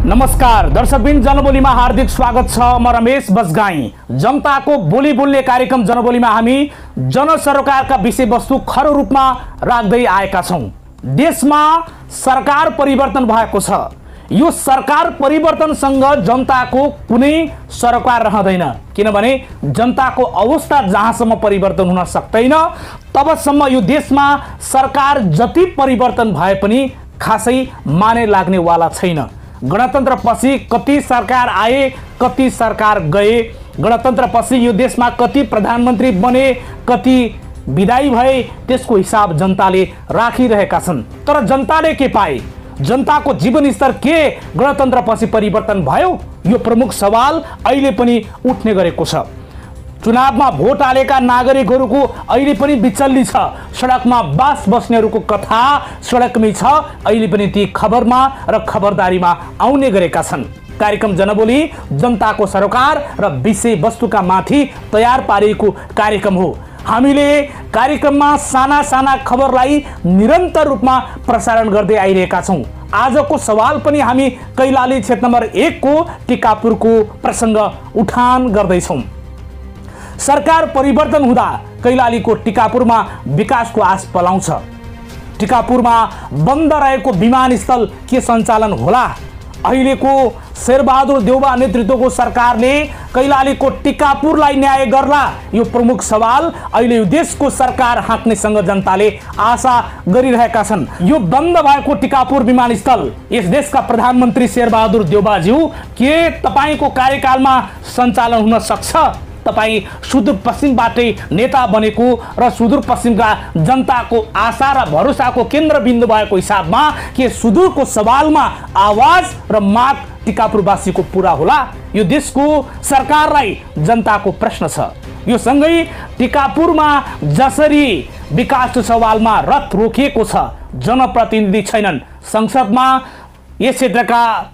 नमस्कार दर्शकबिन, जनबोलीमा हार्दिक स्वागत छ। म रमेश बजगाई। जनताको बोली बोल्ने कार्यक्रम जनबोलीमा हामी जनसरोकारका विषयवस्तु खरो रूपमा राख्दै आएका छौं। देशमा सरकार परिवर्तन भएको छ। यो सरकार परिवर्तनसँग जनताको कुनै सरोकार रहँदैन, किनभने जनताको अवस्था जहाँसम्म परिवर्तन हुन सक्दैन तबसम्म यो देशमा सरकार जति परिवर्तन भए पनि खासै माने लाग्ने वाला छैन। गणतन्त्रपछि कति सरकार आए, कति सरकार गए, गणतन्त्रपछि यो देशमा कति प्रधानमन्त्री बने, कति विदाई भए, त्यसको हिसाब जनताले राखिरहेका छन्। तर जनताले के पाए? जनताको जीवनस्तर के गणतन्त्रपछि परिवर्तन भयो? यो प्रमुख सवाल अहिले पनि उठ्ने गरेको छ। चुनावमा भोट हालेका नागरिकहरूको अहिले पनि बिचल्ली छ। सडकमा बास बस्नेहरूको कथा सडकमै छ। अहिले पनि ती खबरमा र खबरदारीमा आउने गरेका छन्। कार्यक्रम जनबोली जनताको सरोकार र विषयवस्तुका माथि तयार पारिएको कार्यक्रम हो। हामीले कार्यक्रममा साना साना खबरलाई निरन्तर रूपमा प्रसारण गर्दै आइरहेका छौं। आजको सवाल पनि हामी कैलाली क्षेत्र नम्बर 1 को टिकापुरको प्रसंग उठान गर्दैछौं। सरकार परिवर्तन हुँदा कैलालीको टिकापुरमा विकासको आश पलाउँछ। टिकापुरमा बन्द रहेको विमानस्थल के सञ्चालन होला? अहिलेको शेरबहादुर देउबा नेतृत्वको सरकारले कैलालीको टिकापुरलाई न्याय गर्ला? यो प्रमुख सवाल अहिले यो देशको सरकार हाँक्नेसँग जनताले आशा गरिरहेका छन्। यो बन्द भएको टिकापुर विमानस्थल यस देशका प्रधानमन्त्री शेरबहादुर देउबाज्यू के तपाईको कार्यकालमा सञ्चालन हुन सक्छ? तपाई सुदूरपश्चिमबाटै नेता बनेको र सुदूरपश्चिमका जनताको आशा र भरोसाको केन्द्रबिन्दु भएको हिसाबमा के सुदूरको सवालमा आवाज र माग टिकापुरवासीको पूरा होला? यो देशको सरकारलाई जनताको प्रश्न छ। यो सँगै टिकापुरमा जसरी विकासको सवालमा रथ रोकिएको छ, जनप्रतिनिधि छैनन्। संसदमा यस क्षेत्रका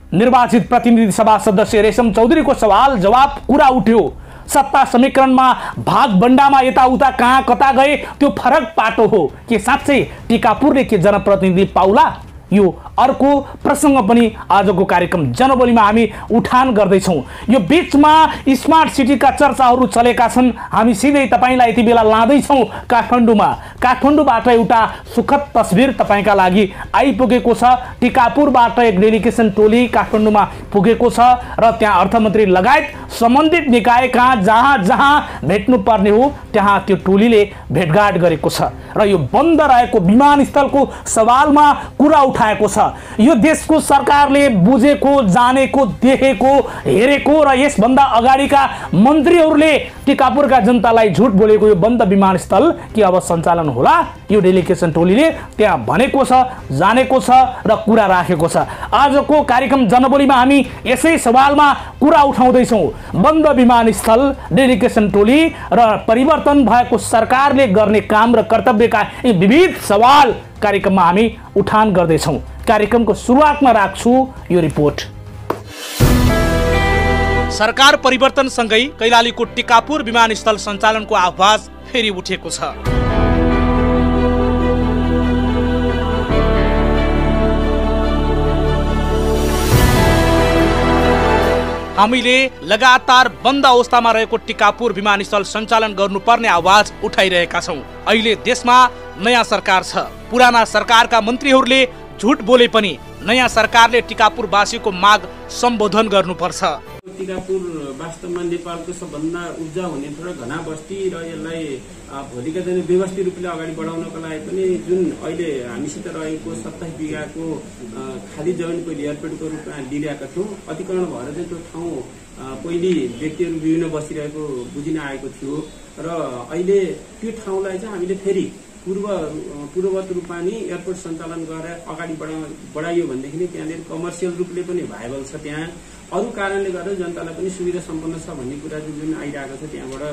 निर्वाचित प्रतिनिधि सभा सदस्य रेशम चौधरीको सवाल जवाब कुरा उठ्यो। सत्ता समीकरणमा भागबण्डामा यताउता कहाँ कता गए त्यो फरक पाटो हो। के साँच्चै टिकापुरले के जनप्रतिनिधि पाउला? यो अर्को प्रसंग पनि आजको कार्यक्रम जनबोलीमा हामी उठान गर्दैछौं। यो बीचमा स्मार्ट सिटीका चर्चाहरू चलेका छन्। हामी सिधै तपाईलाई यति बेला लाँदैछौं काठमाडौँमा। काठमाडौँबाट एउटा सुखद तस्बिर तपाईका लागि आइपुगेको छ। टिकापुरबाट एक डेलिगेसन टोली काठमाडौँमा पुगेको छ र त्यहाँ अर्थमन्त्री लगायत सम्बन्धित निकाय कहाँ जहाँ जहाँ भेट्नु पर्ने हो त्यहाँ त्यो टोलीले भेटघाट गरेको छ र यो बन्द रहेको विमानस्थलको सवालमा कुरा उठाएको छ। यो देशको सरकारले बुझेको, जानेको, देखेको, हेरेको र यसभन्दा अगाडिका मन्त्रीहरूले टिकापुरका जनतालाई झुट बोलेको यो बन्द विमानस्थल के अब सञ्चालन होला? यो डेलिगेसन टोलीले त्यहाँ भनेको छ, जानेको छ र कुरा राखेको छ। आजको कार्यक्रम जनबोलीमा हामी यसै सवालमा कुरा उठाउँदैछौँ। बन्द विमानस्थल, डेलिगेसन टोली र परिवर्तन भएको सरकारले गर्ने काम र कर्तव्यका यी विविध सवाल कार्यक्रममा हामी उठान गर्दैछौँ। कार्यक्रमको सुरुवातमा राख्छु यो रिपोर्ट। सरकार परिवर्तनसँगै कैलालीको टिकापुर विमानस्थल सञ्चालनको आवाज फेरि उठेको छ। हामीले लगातार बन्द अवस्थामा रहेको टिकापुर विमानस्थल सञ्चालन गर्नुपर्ने आवाज उठाइरहेका छौं। अहिले देशमा नयाँ सरकार छ। पुराना सरकारका मन्त्रीहरूले झुट बोले पनि नयाँ सरकारले टिकापुरवासीको माग सम्बोधन गर्नुपर्छ। टिकापुर वास्तवमा नेपालको सबभन्दा उब्जाउ हुने र घना बस्ती र यसलाई भोलिका दिन व्यवस्थित रूपले अगाडि बढाउनको लागि पनि जुन अहिले हामीसित रहेको 27 बिघाको खाली जमिनको एयरपोर्टको रूपमा लिइरहेका छौँ। अतिक्रमण भएर चाहिँ त्यो ठाउँ पहिले व्यक्तिहरू विभिन्न बसिरहेको बुझिन आएको थियो र अहिले त्यो ठाउँलाई चाहिँ हामीले फेरि पूर्ववत रूपमा नि एयरपोर्ट सञ्चालन गरेर अगाडि बढाइयो भनेदेखि त्यहाँनिर कमर्सियल रूपले पनि भाइबल छ त्यहाँ अरू कारणले गर्दा जनतालाई पनि सुविधा सम्पन्न छ भन्ने कुरा जुन आइरहेको छ त्यहाँबाट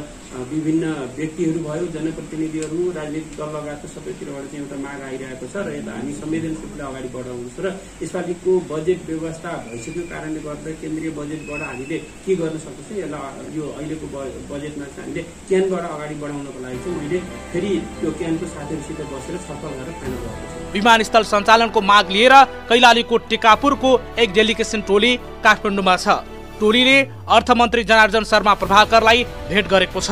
विभिन्न व्यक्तिहरू भयो, जनप्रतिनिधिहरू, राजनीतिक दल लगायत सबैतिरबाट चाहिँ एउटा माग आइरहेको छ र यसलाई हामी संवेदनशीलले अगाडि बढाउँछौँ र यसपालिको बजेट व्यवस्था भइसकेको कारणले गर्दा केन्द्रीय बजेटबाट हामीले के गर्न सक्छौँ, यसलाई यो अहिलेको बजेटमा चाहिँ हामीले क्यानबाट अगाडि बढाउनको लागि चाहिँ मैले फेरि त्यो क्यानको साथीहरूसित बसेर छलफल गरेर फाइनल गरेको छु। विमानस्थल सञ्चालनको माग लिएर कैलालीको टिकापुरको एक डेलिगेसन टोली काठमाडौँमा छ। टोलीले अर्थमन्त्री जनार्दन शर्मा प्रभाकरलाई भेट गरेको छ।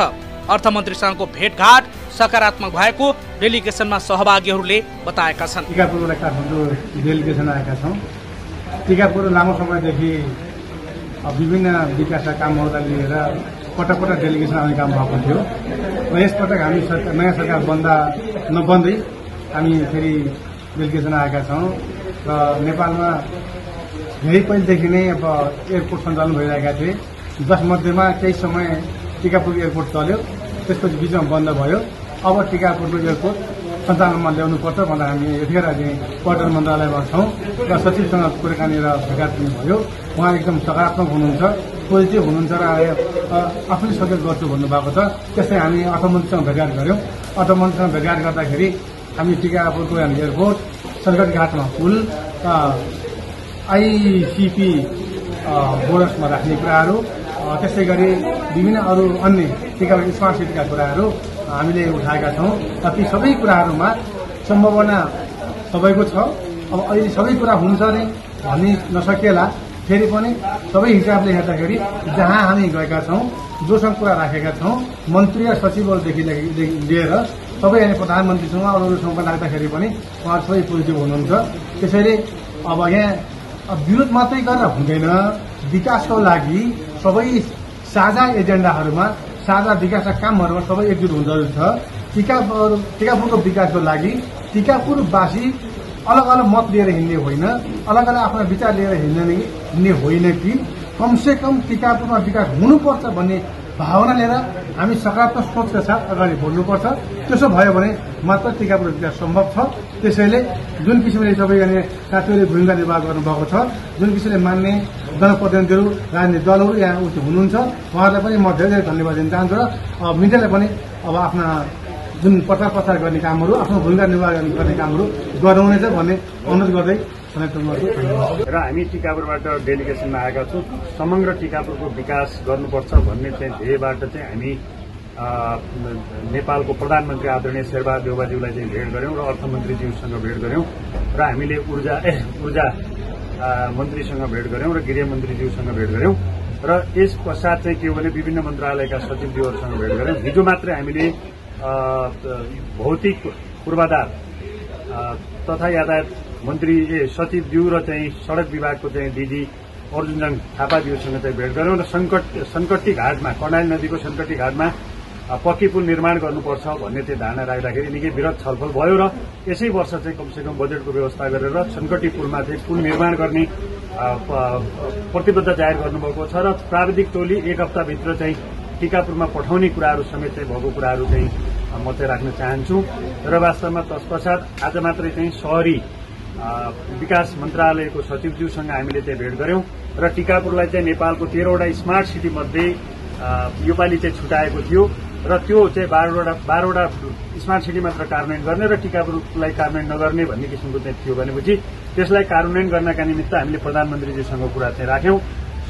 अर्थमन्त्रीसँगको भेटघाट सकारात्मक भएको डेलिगेसनमा सहभागीहरूले बताएका छन्। टिकापुरबाट काठमाडौँ डेलिगेसन आएका छौँ। टिकापुर लामो समयदेखि विभिन्न विकासका कामहरूलाई लिएर पटक पटक डेलिगेसन आउने काम भएको थियो र यसपटक हामी नयाँ सरकार नबन्दै हामी फेरि डेलिगेसन आएका छौँ र नेपालमा धेरै पहिलेदेखि नै अब एयरपोर्ट सञ्चालन भइरहेका थिए, जसमध्येमा केही समय टिकापुर एयरपोर्ट चल्यो, त्यसपछि बिचमा बन्द भयो। अब टिकापुरको एयरपोर्ट सञ्चालनमा ल्याउनुपर्छ भनेर हामी यतिखेर चाहिँ पर्यटन मन्त्रालयमा छौँ र सचिवसँग कुराकानी र भेटघाट पनि भयो। उहाँ एकदम सकारात्मक हुनुहुन्छ, पोजिटिभ हुनुहुन्छ र आफूले सहयोग गर्छु भन्नुभएको छ। त्यस्तै हामी अर्थमन्त्रीसँग भेटघाट गऱ्यौँ। अर्थमन्त्रीसँग भेटघाट गर्दाखेरि हामी टिकापुरको एयरपोर्ट, सलगढघाटमा पुल, आइसिपी बोर्डर्समा राख्ने कुराहरू, त्यसै गरी विभिन्न अरू अन्य टिकापुर स्मार्ट सिटीका कुराहरू हामीले उठाएका छौँ र ती सबै कुराहरूमा सम्भावना सबैको छ। अब अहिले सबै कुरा हुन्छ नै भन्ने नसकेला, फेरि पनि सबै हिसाबले हेर्दाखेरि जहाँ हामी गएका छौँ, जोसँग कुरा राखेका छौँ, मन्त्री र सचिवहरूदेखि लिएर सबै यहाँ प्रधानमन्त्रीसँग अरूसँग लाग्दाखेरि पनि उहाँहरू सबै पोजिटिभ हुनुहुन्छ। त्यसैले अब यहाँ विरोध मात्रै गरेर हुँदैन, विकासको लागि सबै साझा एजेन्डाहरूमा, साझा विकासका कामहरूमा सबै एकजुट हुन जरुरी छ। टिकापुरको विकासको लागि टिकापुरवासी अलग अलग मत लिएर हिँड्ने होइन, अलग अलग आफ्नो विचार लिएर हिँड्ने होइन कि कमसेकम टिकापुरमा विकास हुनुपर्छ भन्ने भावना लिएर हामी सकारात्मक सोचका साथ अगाडि बढ्नुपर्छ। त्यसो भयो भने मात्र टिकापुर विकास सम्भव छ। त्यसैले जुन किसिमले सबैजना साथीहरूले भूमिका निर्वाह गर्नुभएको छ, जुन किसिमले मान्ने जनप्रतिनिधिहरू, राजनीतिक दलहरू यहाँ हुनुहुन्छ, उहाँहरूलाई पनि म धेरै धेरै धन्यवाद दिन चाहन्छु र मिडियालाई पनि अब आफ्ना जुन प्रचार प्रसार गर्ने कामहरू, आफ्नो भूमिका निर्वाह गर्ने कामहरू गराउनेछ भन्ने अनुरोध गर्दै र हामी टिकापुरबाट डेलिगेसनमा आएका छौँ। समग्र टिकापुरको विकास गर्नुपर्छ भन्ने चाहिँ ध्येयबाट चाहिँ हामी नेपालको प्रधानमन्त्री आदरणीय शेरबहादुर देउवाज्यूलाई चाहिँ भेट गर्यौं र अर्थमन्त्रीज्यूसँग भेट गर्यौं र हामीले ऊर्जा मन्त्रीसँग भेट गर्यौं र गृहमन्त्रीज्यूसँग भेट गर्यौं र यस पश्चात चाहिँ के हो भने विभिन्न मन्त्रालयका सचिवज्यूहरूसँग भेट गर्यौं। हिजो मात्रै हामीले भौतिक पूर्वाधार तथा यातायात मन्त्री सचिवज्यू र चाहिँ सड़क विभागको चाहिँ डीजी अर्जुनजङ थापाज्यूसँग चाहिँ भेट गर्यौं र सनकट्टी घाटमा, कर्णाली नदीको सनकट्टी घाटमा पक्की पुल निर्माण गर्नुपर्छ भन्ने चाहिँ धारणा राख्दाखेरि निकै विरत छलफल भयो र यसै वर्ष चाहिँ कमसेकम बजेटको व्यवस्था गरेर सनकट्टी पुलमा चाहिँ पुल निर्माण गर्ने प्रतिबद्धता जाहेर गर्नुभएको छ र प्राविधिक टोली एक हप्ताभित्र चाहिँ टिकापुरमा पठाउने कुराहरू समेत चाहिँ भएको कुराहरू चाहिँ म चाहिँ राख्न चाहन्छु र वास्तवमा तत्पश्चात आज मात्रै चाहिँ शहरी विकास मन्त्रालयको सचिवज्यूसँग हामीले चाहिँ भेट गर्यौं र टिकापुरलाई चाहिँ नेपालको 13वटा स्मार्ट सिटी मध्ये योपालि चाहिँ छुटाएको थियो र त्यो चाहिँ 12वटा स्मार्ट सिटी मात्र कार्यान्वयन गर्ने र टिकापुरलाई कार्यान्वयन नगर्ने भन्ने किसिमको चाहिँ थियो भनेपछि त्यसलाई कार्यान्वयन गर्नका निमित्त हामीले प्रधानमन्त्रीजीसँग कुरा चाहिँ राख्यौं।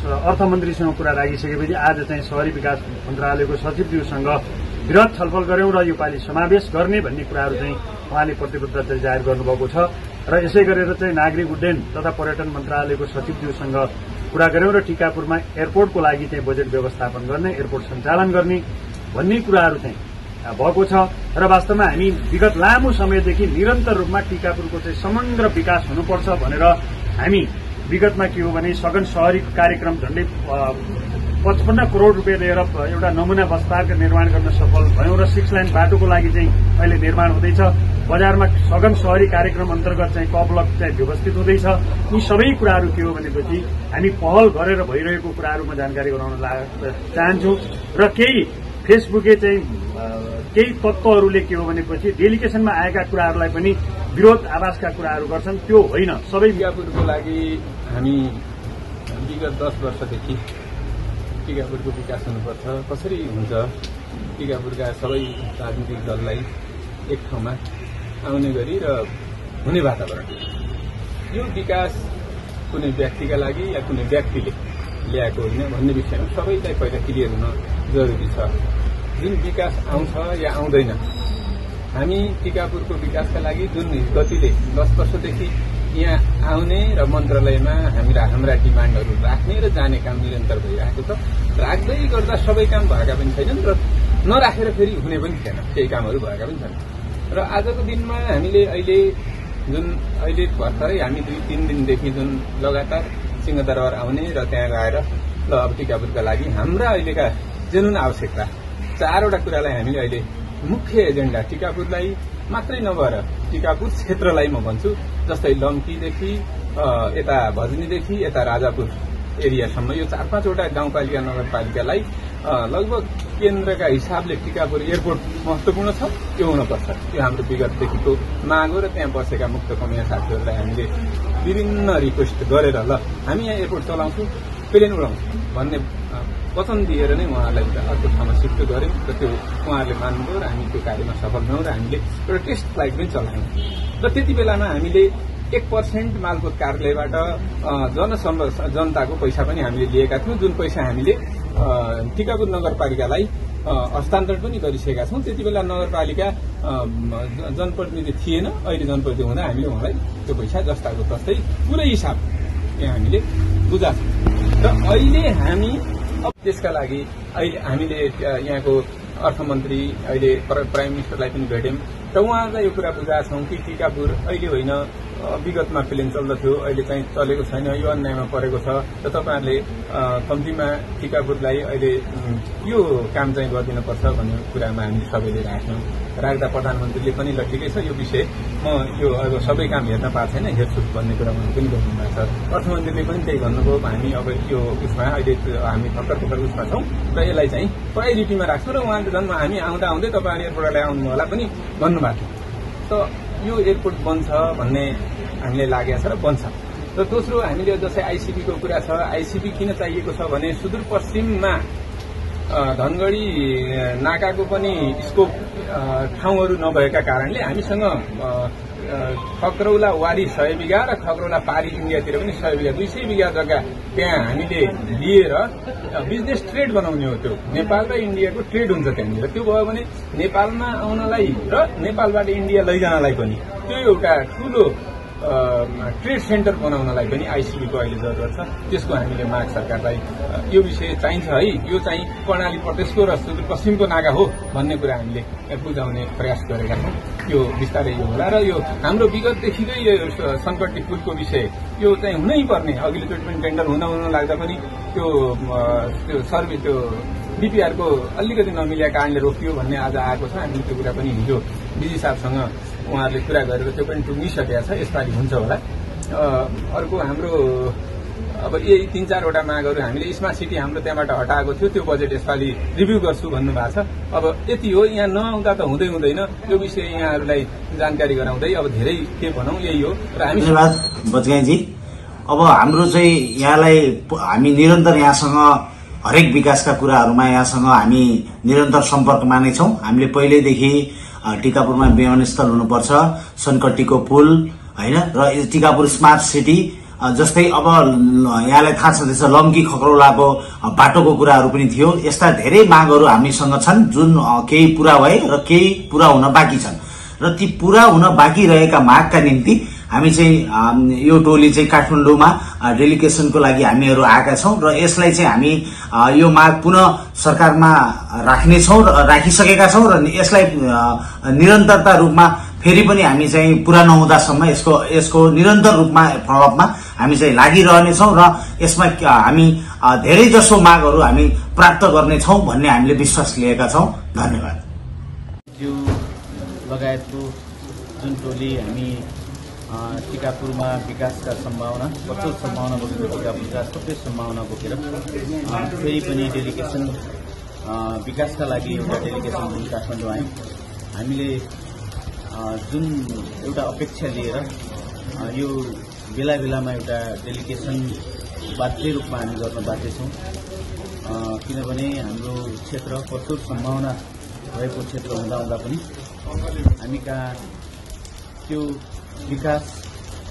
अर्थमन्त्रीसँग कुरा राखिसकेपछि आज चाहिँ शहरी विकास मन्त्रालयको सचिवज्यूसँग विरत छलफल गर्यौं र योपालि समावेश गर्ने भन्ने कुराहरू चाहिँ उहाँले प्रतिबद्धता जाहेर गर्नुभएको छ र यसै गरेर चाहिँ नागरिक उड्डयन तथा पर्यटन मन्त्रालयको सचिवज्यूसँग कुरा गर्यौं र टिकापुरमा एयरपोर्टको लागि चाहिँ बजेट व्यवस्थापन गर्ने, एयरपोर्ट सञ्चालन गर्ने भन्ने कुराहरू चाहिँ भएको छ र वास्तवमा हामी विगत लामो समयदेखि निरन्तर रूपमा टिकापुरको चाहिँ समग्र विकास हुनुपर्छ भनेर हामी विगतमा के हो भने सघन शहरी कार्यक्रम झण्डै 55 करोड़ रुपियाँ लिएर एउटा नमूना बस पार्क निर्माण गर्न सफल भयौं र 6 लाइन बाटोको लागि चाहिँ अहिले निर्माण हुँदैछ। बजारमा सघन शहरी कार्यक्रम अन्तर्गत चाहिँ कब्लक चाहिँ व्यवस्थित हुँदैछ। यी सबै कुराहरू के हो भनेपछि हामी पहल गरेर भइरहेको कुराहरूमा जानकारी गराउन चाहन्छु र केही फेसबुके चाहिँ केही तत्त्वहरूले के हो भनेपछि डेलिगेसनमा आएका कुराहरूलाई पनि विरोध आवाजका कुराहरू गर्छन्। त्यो होइन। सबै टिकापुरको लागि हामी विगत 10 वर्षदेखि टिकापुरको विकास हुनुपर्छ, कसरी हुन्छ, टिकापुरका सबै राजनीतिक दललाई एक ठाउँमा आउने गरी र हुने वातावरण। यो विकास कुनै व्यक्तिका लागि या कुनै व्यक्तिले ल्याएको होइन भन्ने विषयमा सबैलाई पहिला क्लियर हुन जरुरी छ। जुन विकास आउँछ या आउँदैन, हामी टिकापुरको विकासका लागि जुन गतिले 10 वर्षदेखि यहाँ आउने र मन्त्रालयमा हाम्रा डिमान्डहरू राख्ने र जाने काम निरन्तर भइरहेको छ। राख्दै गर्दा सबै काम भएका पनि छैनन् र नराखेर फेरि हुने पनि थिएन, केही कामहरू भएका पनि छन्। र आजको दिनमा हामीले अहिले भर्खरै हामी 2-3 दिनदेखि जुन लगातार सिंहदरबार आउने र त्यहाँ गएर ल अब टिकापुरका लागि हाम्रा अहिलेका जुन आवश्यकता 4वटा कुरालाई हामीले अहिले मुख्य एजेन्डा टिकापुरलाई मात्रै नभएर टिकापुर क्षेत्रलाई म भन्छु, जस्तै लम्कीदेखि यता भजनीदेखि यता राजापुर एरियासम्म यो 4-5वटा गाउँपालिका नगरपालिकालाई लगभग केन्द्रका हिसाबले टिकापुर एयरपोर्ट महत्वपूर्ण छ, त्यो हुनुपर्छ। त्यो हाम्रो विगतदेखिको माग हो र त्यहाँ बसेका मुक्त कमिया साथीहरूलाई हामीले विभिन्न रिक्वेस्ट गरेर ल हामी यहाँ एयरपोर्ट चलाउँछौँ, प्लेन उडाउँछौँ भन्ने वचन दिएर नै उहाँहरूलाई अर्को ठाउँमा सिफ्ट गऱ्यौँ र त्यो उहाँहरूले मान्नुभयो र हामी त्यो कार्यमा सफल भयौँ र हामीले एउटा टेस्ट फ्लाइट पनि चलायौँ। र त्यति बेलामा हामीले 1% मालपोत कार्यालयबाट जनताको पैसा पनि हामीले लिएका थियौँ, जुन पैसा हामीले टिकापुर नगरपालिकालाई हस्तान्तरण पनि गरिसकेका छौँ। त्यति बेला नगरपालिका जनप्रतिनिधि थिएन, अहिले जनप्रतिनिधि हुँदा हामीले उहाँलाई त्यो पैसा जस्ताको तस्तै पुरै हिसाब यहाँ हामीले बुझाएको छौँ। र अहिले हामी त्यसका लागि अहिले हामीले यहाँको अर्थमन्त्री अहिले प्राइम मिनिस्टरलाई पनि भेट्यौँ र उहाँहरूलाई यो कुरा बुझाएका छौँ कि टिकापुर अहिले होइन, विगतमा प्लेन चल्दथ्यो, अहिले चाहिँ चलेको छैन, यो अन्यायमा परेको छ र तपाईँहरूले कम्तीमा टिकापुरलाई अहिले यो काम चाहिँ गरिदिनुपर्छ भन्ने कुरामा हामीले सबैले राख्दा प्रधानमन्त्रीले पनि ल ठिकै छ, यो विषय म यो अब सबै काम हेर्न पाएको छैन, हेर्छु भन्ने कुरा उहाँले पनि गर्नुभएको छ। अर्थमन्त्रीले पनि त्यही भन्नुभयो, हामी अब यो उसमा अहिले हामी भर्खर उसमा छौँ र यसलाई चाहिँ प्रायोरिटीमा राख्छौँ र उहाँले झन् हामी आउँदै तपाईँहरूले एयरपोर्टलाई आउनु होला पनि भन्नुभएको थियो। त यो एयरपोर्ट बन्छ भन्ने हामीले लागेको छ र बन्छ। र दोस्रो हामीले जस्तै आइसिबीको कुरा छ, आइसिबी किन चाहिएको छ भने सुदूरपश्चिममा धनगढी नाकाको पनि स्कोप ठाउँहरू नभएका कारणले हामीसँग खक्रौला वारी 100 बिघा र खक्रौला पारी इन्डियातिर पनि 100 बिघा 200 बिघा जग्गा त्यहाँ हामीले लिएर बिजनेस ट्रेड बनाउने हो। त्यो नेपाल र इन्डियाको ट्रेड हुन्छ त्यहाँनिर। त्यो भयो भने नेपालमा आउनलाई र नेपालबाट इन्डिया लैजानलाई पनि त्यो एउटा ठूलो ट्रेड सेन्टर बनाउनलाई पनि आइसिबीको अहिले जरुरत छ। त्यसको हामीले माग सरकारलाई यो विषय चाहिन्छ है, यो चाहिँ कर्णाली प्रदेशको र सुदूरपश्चिमको नाका हो भन्ने कुरा हामीले बुझाउने प्रयास गरेका छौँ। यो बिस्तारै यो होला र यो हाम्रो विगतदेखिकै यो सङ्कटी पुलको विषय यो चाहिँ हुनै पर्ने, अघिल्लो चोटि पनि टेन्डर हुन लाग्दा पनि त्यो सर्भिस त्यो डिपिआरको अलिकति नमिलेका कारणले रोकियो भन्ने आज आएको छ। हामीले त्यो कुरा पनि हिजो डिजी साहबसँग उहाँहरूले कुरा गरेर त्यो पनि टुङ्गिसकेका छ, यसपालि हुन्छ होला। अर्को हाम्रो अब यही 3-4वटा मागहरू हामीले स्मार्ट सिटी हाम्रो त्यहाँबाट हटाएको थियो, त्यो बजेट यसपालि रिभ्यू गर्छु भन्नुभएको छ। अब यति हो, यहाँ नआउँदा त हुँदैन, यो विषय यहाँहरूलाई जानकारी गराउँदै अब धेरै के भनौँ यही हो। र हामी धन्यवाद बजगाईजी। अब हाम्रो चाहिँ यहाँलाई हामी निरन्तर यहाँसँग हरेक विकासका कुराहरूमा यहाँसँग हामी निरन्तर सम्पर्कमा नै छौं। हामीले पहिल्यैदेखि टिकापुरमा विमानस्थल हुनुपर्छ, सनकट्टीको पुल हैन र टिकापुर स्मार्ट सिटी जस्तै अब यहाँलाई थाहा छँदैछ लम्की खक्रौलाको बाटोको कुराहरू पनि थियो। यस्ता धेरै मागहरू हामीसँग छन् जुन केही पूरा भए र केही पूरा हुन बाँकी छन् र ती पूरा हुन बाँकी रहेका मागका निम्ति हामी चाहिँ यो टोली चाहिँ काठमाडौँमा डेलिगेसनको लागि हामीहरू आएका छौं र यसलाई चाहिँ हामी यो माग पुनः सरकारमा राख्नेछौं र राखिसकेका छौं र यसलाई निरन्तरता रूपमा फेरि पनि हामी चाहिँ पूरा नहुँदासम्म यसको निरन्तर रूपमा फलोअपमा हामी चाहिँ लागिरहनेछौं र यसमा हामी धेरै जसो मागहरू हामी प्राप्त गर्नेछौं भन्ने हामीले विश्वास लिएका छौं। धन्यवाद। जो लगायतको जुन टोली हामी टिकापुरमा विकासका सम्भावना प्रचुर सम्भावना बोकेर टिकापुरका सबै सम्भावना बोकेर फेरि पनि डेलिगेसन विकासका लागि एउटा डेलिगेसन काठमाडौँ आयौँ। हामीले जुन एउटा अपेक्षा लिएर यो बेला बेलामा एउटा डेलिगेसन बाध्य रूपमा हामी गर्न बाध्य छौँ किनभने हाम्रो क्षेत्र प्रचुर सम्भावना भएको क्षेत्र हुँदा पनि हामी कहाँ त्यो विकास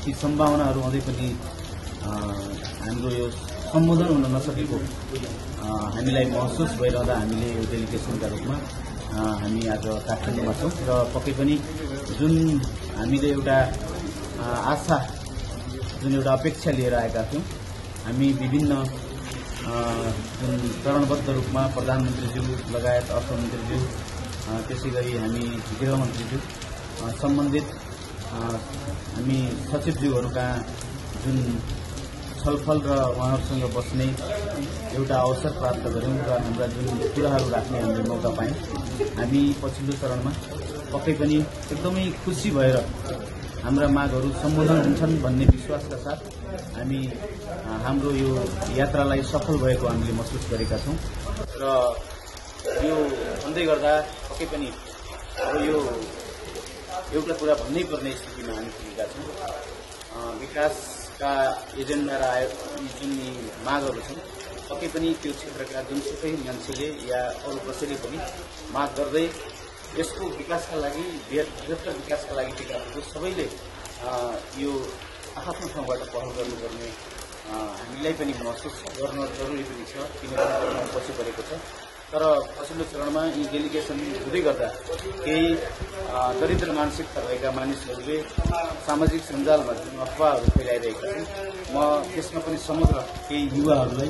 ती सम्भावनाहरू आउँदै पनि हाम्रो यो सम्बोधन हुन नसकेको हामीलाई महसुस भइरहँदा हामीले यो डेलिगेसनका रूपमा हामी आज काठमाडौँमा छौँ र पक्कै पनि जुन हामीले एउटा आशा जुन एउटा अपेक्षा लिएर आएका थियौँ हामी विभिन्न जुन चरणबद्ध रूपमा प्रधानमन्त्रीज्यू लगायत अर्थमन्त्रीज्यू त्यसै गरी हामी गृहमन्त्रीज्यू सम्बन्धित हामी सचिवज्यूहरूका जुन छलफल र उहाँहरूसँग बस्ने एउटा अवसर प्राप्त गऱ्यौँ र हाम्रा जुन कुराहरू राख्ने हामीले मौका पायौँ हामी पछिल्लो चरणमा पक्कै पनि एकदमै खुसी भएर हाम्रा मागहरू सम्बोधन हुन्छन् भन्ने विश्वासका साथ हामी हाम्रो यो यात्रालाई सफल भएको हामीले महसुस गरेका छौँ र यो भन्दै गर्दा पक्कै पनि अब यो एउटा कुरा भन्नै पर्ने स्थितिमा हामी पुगेका छौँ विकासका एजेन्डा र जुन मागहरू छन् पक्कै पनि त्यो क्षेत्रका जुनसुकै मान्छेले या अरू कसैले पनि माग गर्दै यसको विकासका लागि बृहत्तर विकासका लागि टिकापुरको सबैले यो आफ्नो ठाउँबाट पहल गर्नुपर्ने हामीलाई पनि महसुस गर्न जरुरी पनि छ किनभने पछि परेको छ तर पछिल्लो चरणमा यी डेलिगेसन हुँदै गर्दा केही दरिद्र मानसिकता भएका मानिसहरूले सामाजिक सञ्जालमा जुन अफवाहहरू फैलाइरहेका छन् म त्यसमा पनि समग्र केही युवाहरूलाई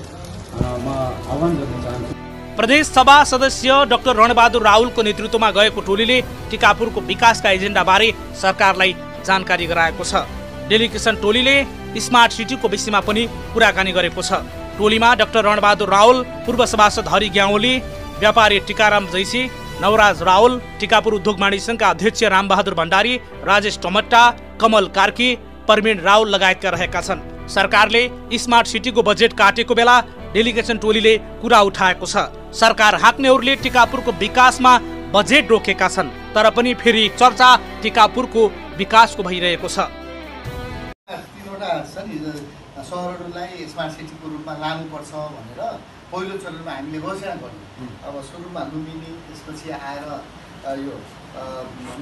म आह्वान गर्न चाहन्छु। प्रदेश सभा सदस्य डाक्टर रणबहादुर राउलको नेतृत्वमा गएको टोलीले टिकापुरको विकासका एजेन्डाबारे सरकारलाई जानकारी गराएको छ। डेलिगेसन टोलीले स्मार्ट सिटीको विषयमा पनि कुराकानी गरेको छ। टोलीमा डाक्टर रणबहादुर राउल, पूर्व सभासद हरि ग्याउली, व्यापारी टिकाराम जैसी, नवराज राउल, टिकापुर उद्योग वाणिज्य संघका अध्यक्ष रामबहादुर भण्डारी, राजेश टमट्टा, कमल कार्की, परमेन राउल लगायतका रहेका छन्। सरकारले स्मार्ट सिटीको बजेट काटेको बेला डेलिगेसन टोलीले कुरा उठाएको छ। सरकार हाँक्नेहरूले टिकापुरको विकासमा बजेट रोकेका छन् तर पनि फेरि चर्चा टिकापुरको विकासको भइरहेको छ। सहरहरूलाई स्मार्ट सिटीको रूपमा लानुपर्छ भनेर पहिलो चरणमा हामीले घोषणा गर्यौँ। अब सुरुमा लुम्बिनी, त्यसपछि आएर यो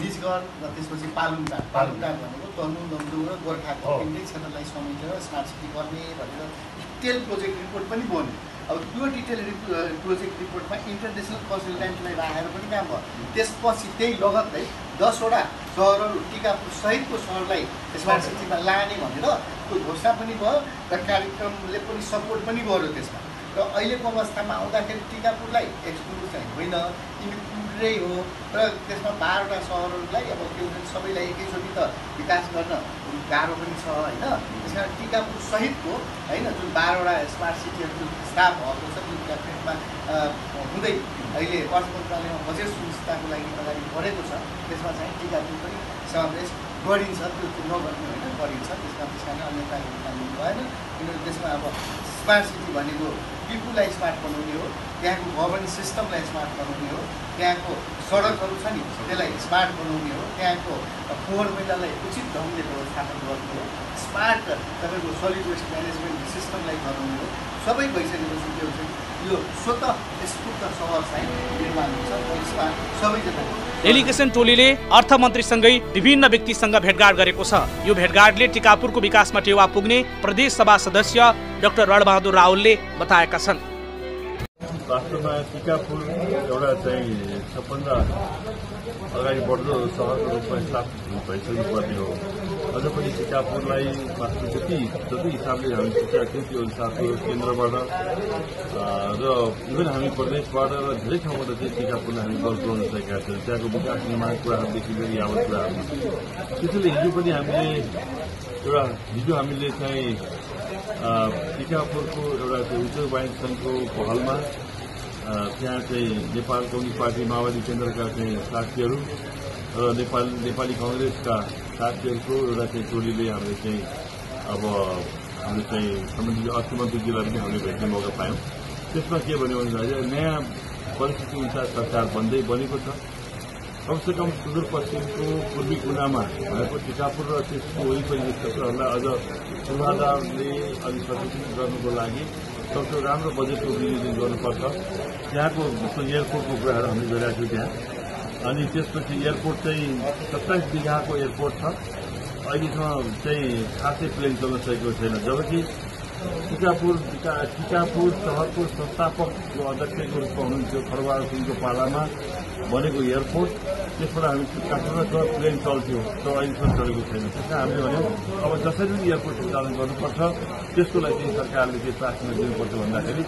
निजगढ र त्यसपछि पालुङटार भनेको तनु, लम्डुङ र गोर्खाको तिनटै क्षेत्रलाई समेटेर स्मार्ट सिटी गर्ने भनेर डिटेल प्रोजेक्ट रिपोर्ट पनि बन्यो। अब त्यो डिटेल प्रोजेक्ट रिपोर्टमा इन्टरनेसनल कन्सल्टेन्टलाई राखेर पनि काम भयो। त्यसपछि त्यही लगत्तै 10वटा सहरहरू टिकापुर सहितको सहरलाई स्मार्ट सिटीमा लाने भनेर त्यो घोषणा पनि भयो र कार्यक्रमले पनि सपोर्ट पनि गर्यो त्यसमा। र अहिलेको अवस्थामा आउँदाखेरि टिकापुरलाई एक्सक्लुड चाहिँ होइन, इन्क्लुडेडै हो र त्यसमा 12वटा सहरहरूलाई अब के भन्छ सबैलाई एकैचोटि त विकास गर्न गाह्रो पनि छ होइन। त्यस कारण टिकापुर सहितको होइन जुन 12वटा स्मार्ट सिटीहरू जुन प्रस्ताव भएको छ जुन क्याबिनेटमा हुँदै अहिले अर्थ मन्त्रालयमा बजेट सुनिश्चितताको लागि अगाडि बढेको छ त्यसमा चाहिँ टिकापुर पनि समावेश गरिन्छ। त्यो नगर्ने होइन, गरिन्छ। त्यसमा कारण अन्यथा गर्नु भएन किनभने त्यसमा अब स्मार्ट सिटी भनेको पिपुललाई स्मार्ट बनाउने हो, त्यहाँको गभर्नेन्स सिस्टमलाई स्मार्ट बनाउने हो, त्यहाँको सडकहरू छ नि त्यसलाई स्मार्ट बनाउने हो, त्यहाँको फोहोर मैलालाई उचित ढङ्गले व्यवस्थापन गर्नु हो, स्मार्ट तपाईँको सलिड वेस्ट म्यानेजमेन्ट सिस्टमलाई बनाउने हो। सबै भइसकेपछि के हुन्छ यो स्वतः स्फूर्त सहर चाहिँ निर्माण हुन्छ र यसमा सबैजना। डेलिगेसन टोलीले अर्थमन्त्रीसँगै विभिन्न व्यक्तिसँग भेटघाट गरेको छ। यो भेटघाटले टिकापुरको विकासमा टेवा पुग्ने प्रदेश सभा सदस्य डाक्टर रणबहादुर राउलले बताएका छन्। वास्तवमा टिकापुर एउटा चाहिँ सबभन्दा अगाडि बढ्दो सहरको रूपमा स्थापित भइसक्नु पर्ने हो। अझ पनि टिकापुरलाई वास्तव जति हिसाबले हामी सोचेका थियौँ त्यो हिसाबको केन्द्रबाट र इभन हामी प्रदेशबाट र धेरै ठाउँबाट चाहिँ टिकापुरलाई हामी गल पुऱ्याउन सकेका छौँ। त्यहाँको विकास निर्माण कुराहरूदेखि लिएर यावत कुराहरू। त्यसैले हिजो हामीले चाहिँ टिकापुरको एउटा चाहिँ उद्योग वाणिज्य संघको पहलमा त्यहाँ चाहिँ नेपाल कम्युनिस्ट पार्टी माओवादी केन्द्रका चाहिँ साथीहरू र नेपाली कांग्रेसका साथीहरूको एउटा चाहिँ टोलीले हामीले चाहिँ अब हामीले चाहिँ सम्बन्धित अर्थमन्त्रीजीलाई पनि हामीले भेट्ने मौका पायौँ। त्यसमा के भन्यो भन्दाखेरि नयाँ परिस्थिति अनुसार सरकार बनेको छ कमसे कम सुदूरपश्चिमको पूर्वी कुनामा भएको टिकापुर र त्यसको वरिपरिको क्षेत्रहरूलाई अझ पूर्वाधारले अलिक सचेत गर्नुको लागि सबसे राम्रो बजेटको विनियोजन गर्नुपर्छ। त्यहाँको एयरपोर्टको कुराहरू हामीले गरेका छौँ त्यहाँ। अनि त्यसपछि एयरपोर्ट चाहिँ 27 बिघाको एयरपोर्ट छ। अहिलेसम्म चाहिँ खासै प्लेन चल्न सकेको छैन। जबकि टिकापुर शहरको संस्थापकको अध्यक्षको रूपमा हुनुहुन्थ्यो खड्गबहादुर सिंहको पालामा बनेको एयरपोर्ट, त्यसबाट हामी काठमाडौँमा प्लेन चल्थ्यो, तर अहिलेसम्म चलेको छैन। त्यसमा हामीले भन्यौँ अब जसरी पनि एयरपोर्ट सञ्चालन गर्नुपर्छ, त्यसको लागि चाहिँ सरकारले के प्राथमिकता दिनुपर्छ भन्दाखेरि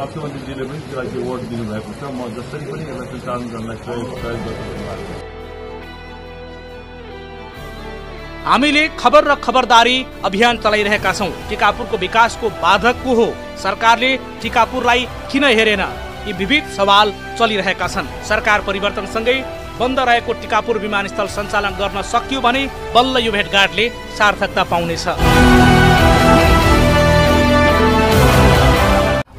अर्थमन्त्रीजीले पनि त्यसलाई वर्ड दिनुभएको छ। म जसरी पनि यसलाई सञ्चालन गर्नलाई सहयोग गर्छु। हामीले खबर र खबरदारी अभियान चलाइरहेका छौं। टिकापुरको विकासको बाधक को हो? सरकारले टिकापुरलाई किन हेरेन? यी विविध सवाल चलिरहेका छन्। सरकार परिवर्तनसँगै बन्द रहेको टिकापुर विमानस्थल सञ्चालन गर्न सकियो भने बल्ल यो भेटघाटले सार्थकता पाउनेछ।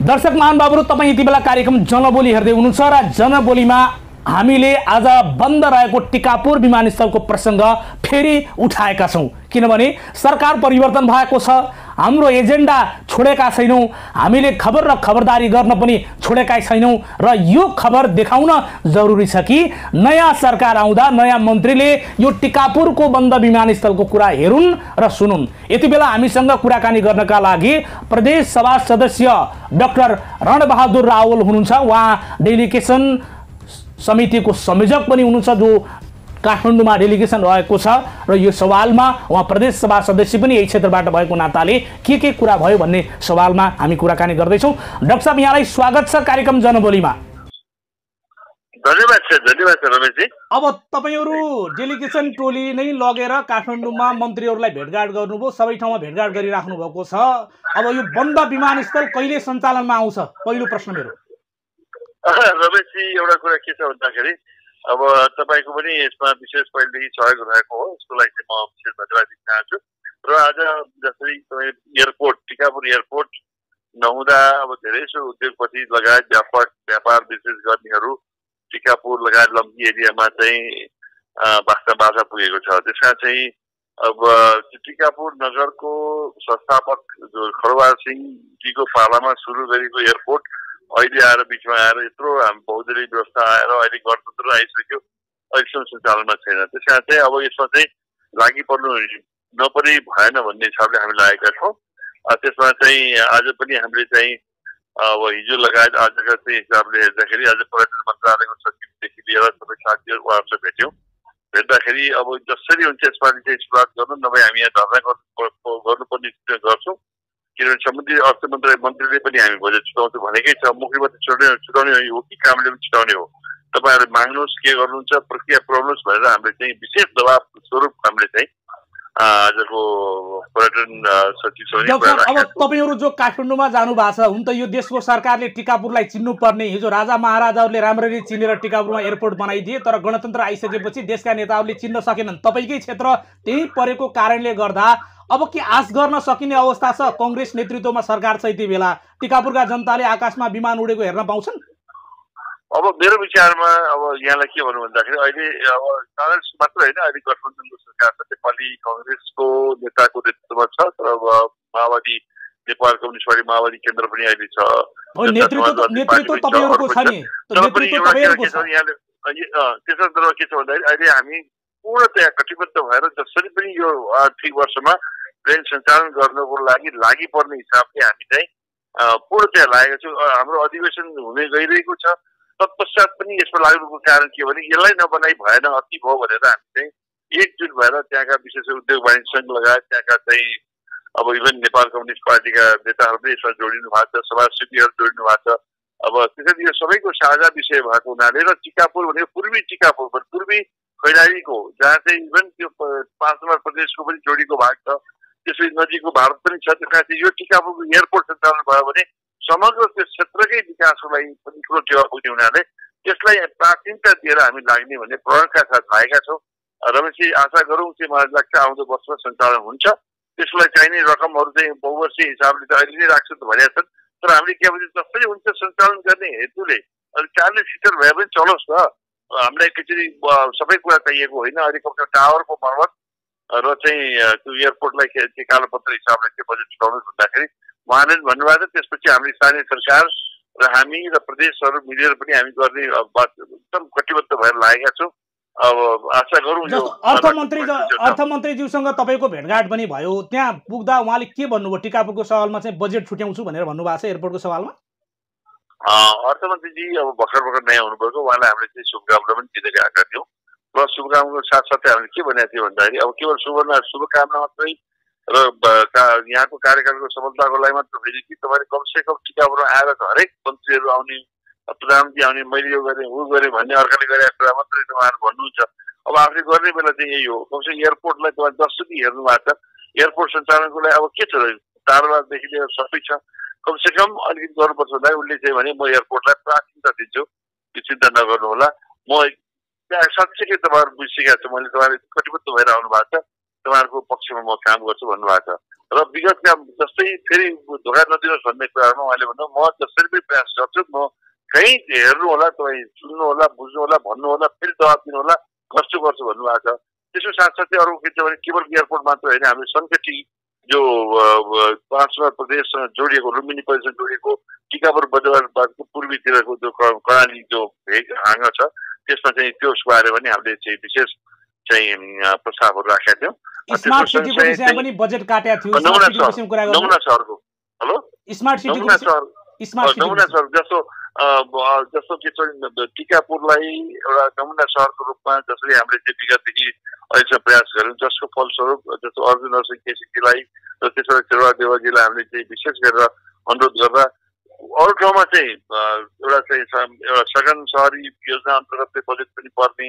दर्शक महानुभावहरू, तपाईँ यति बेला कार्यक्रम जनबोली हेर्दै हुनुहुन्छ र जनबोलीमा हामीले आज बन्द रहेको टिकापुर विमानस्थलको प्रसङ्ग फेरि उठाएका छौँ। किनभने सरकार परिवर्तन भएको छ, हाम्रो एजेन्डा छोडेका छैनौँ, हामीले खबर र खबरदारी गर्न पनि छोडेका छैनौँ र यो खबर देखाउन जरुरी छ कि नयाँ सरकार आउँदा नयाँ मन्त्रीले यो टिकापुरको बन्द विमानस्थलको कुरा हेरुन् र सुनुन्। यति बेला हामीसँग कुराकानी गर्नका लागि प्रदेश सभा सदस्य डाक्टर रणबहादुर रावल हुनुहुन्छ। उहाँ डेलिगेसन समितिको संयोजक पनि हुनुहुन्छ, जो काठमाडौँमा डेलिगेसन रहेको छ र यो सवालमा उहाँ प्रदेश सभा सदस्य पनि यही क्षेत्रबाट भएको नाताले के कुरा भयो भन्ने सवालमा हामी कुराकानी गर्दैछौँ। डाक्टर साहब, यहाँलाई स्वागत छ कार्यक्रम जनबोलीमा। धन्यवाद छ रमेशजी। अब तपाईहरू डेलिगेसन टोली नै लगेर काठमाडौँमा मन्त्रीहरूलाई भेटघाट गर्नुभयो, सबै ठाउँमा भेटघाट गरिराख्नु भएको छ। अब यो बन्द विमानस्थल कहिले सञ्चालनमा आउँछ? पहिलो प्रश्न मेरो। रमेशजी, एउटा कुरा के छ भन्दाखेरि अब तपाईँको पनि यसमा विशेष पहिलेदेखि सहयोग रहेको हो, यसको लागि चाहिँ म विशेष धन्यवाद दिन चाहन्छु। र आज जसरी एयरपोर्ट टिकापुर एयरपोर्ट नहुँदा अब धेरैसो उद्योगपति लगायत व्यापार बिजनेस गर्नेहरू टिकापुर लगायत लम्की एरियामा चाहिँ वास्तव बाधा पुगेको छ। त्यसमा चाहिँ अब टिकापुर नगरको संस्थापक जो खड्गबहादुर सिंहजीको पालामा सुरु गरेको एयरपोर्ट अहिले आएर बिचमा आएर यत्रो बहुदलीय व्यवस्था आएर अहिले गणतन्त्र आइसक्यो, अहिलेसम्म सञ्चालनमा छैन। त्यस कारण चाहिँ अब यसमा चाहिँ लागि पर्नु नपरि भएन भन्ने हिसाबले हामी लागेका छौँ। त्यसमा चाहिँ आज पनि हामीले चाहिँ अब हिजो लगायत आजका चाहिँ हिसाबले हेर्दाखेरि आज पर्यटन मन्त्रालयको सचिवदेखि लिएर सबै साथीहरू उहाँहरूसँग भेट्दाखेरि अब जसरी हुन्छ यसपालि चाहिँ सुरुवात गर्नु, नभए हामी यहाँ धर्ना गर्नुपर्ने गर्छौँ। किनभने सम्बन्धित अर्थ मन्त्रीले पनि हामी बजेट छुटाउँछु भनेकै छ। मुख्यमन्त्री छुटाउने हो कि कामले पनि छुटाउने हो, तपाईँहरूले माग्नुहोस्, के गर्नुहुन्छ, प्रक्रिया पुऱ्याउनुहोस् भनेर हामीले चाहिँ विशेष दबाब स्वरूप हामीले चाहिँ आजको पर्यटन सचिव। अब तपाईँहरू जो काठमाडौँमा जानु भएको छ, हुन त यो देशको सरकारले टिकापुरलाई चिन्नुपर्ने, हिजो राजा महाराजाहरूले राम्ररी चिनेर टिकापुरमा एयरपोर्ट बनाइदिए, तर गणतन्त्र आइसकेपछि देशका नेताहरूले चिन्न सकेनन्। तपाईँकै क्षेत्र त्यही परेको कारणले गर्दा अब के आश गर्न सकिने अवस्था छ? कांग्रेस नेतृत्वमा सरकार छ यति बेला, टिकापुरका जनताले आकाशमा विमान उडेको हेर्न पाउँछन्? अब मेरो विचारमा अब यहाँलाई के भन्नु भन्दाखेरि अहिले अब कांग्रेस मात्र होइन, अहिले गठबन्धनको सरकार छ, नेपाली कांग्रेसको नेताको नेतृत्वमा छ। तर अब माओवादी नेपाल कम्युनिस्ट पार्टी माओवादी केन्द्र पनि अहिले छ। नेतृत्व तपाईहरुको छ नि, नेतृत्व तपाईहरुको छ। त्यसमा के छ भन्दाखेरि अहिले हामी पूर्णतया कटिबद्ध भएर जसरी पनि यो आर्थिक वर्षमा ट्रेन सञ्चालन गर्नको लागि पर्ने हिसाबले हामी चाहिँ पूर्णतया लागेका छौँ। हाम्रो अधिवेशन हुने गइरहेको छ। तत्पश्चात पनि यसमा लाग्नुको कारण के भने यसलाई नबनाइ भएन, अति भयो भनेर हामी चाहिँ एकजुट भएर त्यहाँका विशेष उद्योग वाणिज्य सङ्घ लगायत त्यहाँका चाहिँ अब इभन नेपाल कम्युनिस्ट पार्टीका नेताहरू पनि यसमा जोडिनु भएको छ, समाजसेवीहरू जोडिनु भएको छ। अब त्यसैले यो सबैको साझा विषय भएको हुनाले र टिकापुर भनेको पूर्वी टिकापुर पूर्वी खैरानीको जहाँ चाहिँ इभन त्यो 5 नम्बर प्रदेशको पनि जोडिएको भाग छ, त्यसै नजिकको भारत पनि छ। त्यस कारण यो टिकापुरको एयरपोर्ट सञ्चालन भयो भने समग्र त्यो क्षेत्रकै विकासको लागि पनि ठुलो टेवा पुग्ने हुनाले त्यसलाई प्राथमिकता दिएर हामी लाग्ने भन्ने प्रणका साथ लागेका छौँ। रमेशजी, आशा गरौँ चाहिँ मलाई लाग्छ आउँदो वर्षमा सञ्चालन हुन्छ। त्यसलाई चाहिने रकमहरू चाहिँ बहुवर्षीय हिसाबले त अहिले नै राख्छु त भनेका छन्, तर हामीले के भने जसरी हुन्छ सञ्चालन गर्ने हेतुले 40 सिटर भए पनि चलोस् न। हामीलाई एकचोटि सबै कुरा चाहिएको होइन। अहिले कम्ती टावरको मर्मत र चाहिँ त्यो एयरपोर्टलाई के कालोपत्र हिसाबले के बजेट छुटाउनु भन्दाखेरि उहाँले भन्नुभएको छ। त्यसपछि हामीले स्थानीय सरकार र हामी र प्रदेशहरू मिलेर पनि हामी गर्ने एकदम कटिबद्ध भएर लागेका छौँ। अब आशा गरौँ यो अर्थमन्त्रीज्यूसँग तपाईँको भेटघाट पनि भयो, त्यहाँ पुग्दा उहाँले के भन्नुभयो? टिकापुरको सवालमा चाहिँ बजेट छुट्याउँछु भनेर भन्नुभएको छ एयरपोर्टको सवालमा। अर्थमन्त्रीजी अब भर्खर नयाँ हुनुभएको, उहाँलाई हामीले चाहिँ शुभकामना पनि दिँदै आएका थियौँ। प्लस शुभकामनाको साथसाथै हामीले के भनेको थियो भन्दाखेरि अब केवल शुभकामना मात्रै र यहाँको कार्यकालको सफलताको लागि मात्र होइन कि तपाईँले कमसेकम टिकापुरमा आएर हरेक मन्त्रीहरू आउने, प्रधानमन्त्री आउने, मैले यो गरेँ ऊ गरेँ भन्ने अर्काले गरेका कुरा मात्रै तपाईँहरू भन्नुहुन्छ। अब आफूले गर्ने बेला चाहिँ यही हो। कमसेकम एयरपोर्टलाई तपाईँ जसरी हेर्नु भएको छ, एयरपोर्ट सञ्चालनको लागि अब के छ, तारबारदेखि लिएर सबै छ। कमसेकम अलिकति गर्नुपर्छ होला। उसले चाहिँ भने म एयरपोर्टलाई प्राथमिकता दिन्छु, त्यो चिन्ता नगर्नु होला। म साँच्चै तपाईँहरू बुझिसकेको छु, मैले तपाईँले कटिबद्ध भएर आउनु भएको छ, तपाईँहरूको पक्षमा म काम गर्छु भन्नुभएको छ। र विगतका जस्तै फेरि धोका नदिनुहोस् भन्ने कुराहरूमा उहाँले भन्नु म जसरी पनि प्रयास गर्छु, म कहीँ हेर्नु होला, तपाईँ सुन्नु होला, बुझ्नु होला, भन्नु होला, फेरि दबाब दिनु होला, गर्छु भन्नुभएको छ। त्यसको साथसाथै अरू के छ भने केवल एयरपोर्ट मात्र होइन, हामीले सङ्कटी जो 5 प्रदेशसँग जोडिएको, लुम्बिनी प्रदेशसँग जोडिएको टिकापुर बजारको पूर्वीतिरको जो कर्णाली जो भेग हाँग छ, त्यसमा चाहिँ त्यसको बारेमा पनि हामीले चाहिँ विशेष चाहिँ प्रस्तावहरू राखेका थियौँ। स्मार्ट सिटीको विषयमा पनि बजेट काटेका थियो। नमुना सहरको हेलो स्मार्ट सिटी नमुना सहर जस्तो के छ टिकापुरलाई एउटा नमुना सहरको रूपमा जसरी हामीले चाहिँ विगतदेखि अहिलेसम्म प्रयास गऱ्यौँ, जसको फलस्वरूप जस्तो अर्जुन नरसिंह केसीजीलाई र त्यसबाट शेरबहादुर देवाजीलाई हामीले चाहिँ विशेष गरेर अनुरोध गर्दा अरू ठाउँमा चाहिँ एउटा सघन सहरी योजना अन्तर्गत बजेट पनि पर्ने,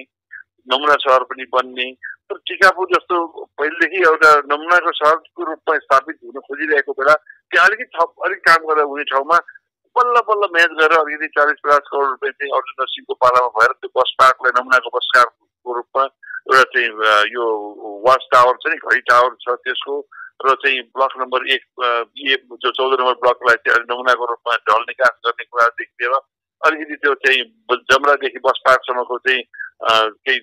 नमुना सहर पनि बन्ने। तर टिकापुर जस्तो पहिलेदेखि एउटा नमुनाको सहरको रूपमा स्थापित हुन खोजिरहेको बेला त्यहाँ अलिक काम गरेर हुने ठाउँमा बल्ल बल्ल म्याच गरेर अलिकति 40-50 करोड रुपियाँ चाहिँ अर्जुन नरसिंहको पालामा भएर त्यो बस पार्कलाई नमुनाको बस पार्कको रूपमा एउटा चाहिँ यो वाच टावर छ नि, घडी टावर छ त्यसको, र चाहिँ ब्लक नम्बर 1 जो 14 नम्बर ब्लकलाई चाहिँ नमुनाको रूपमा ढल निकास गर्ने कुरादेखि लिएर अलिकति त्यो चाहिँ जमरादेखि बस पार्कसम्मको चाहिँ केही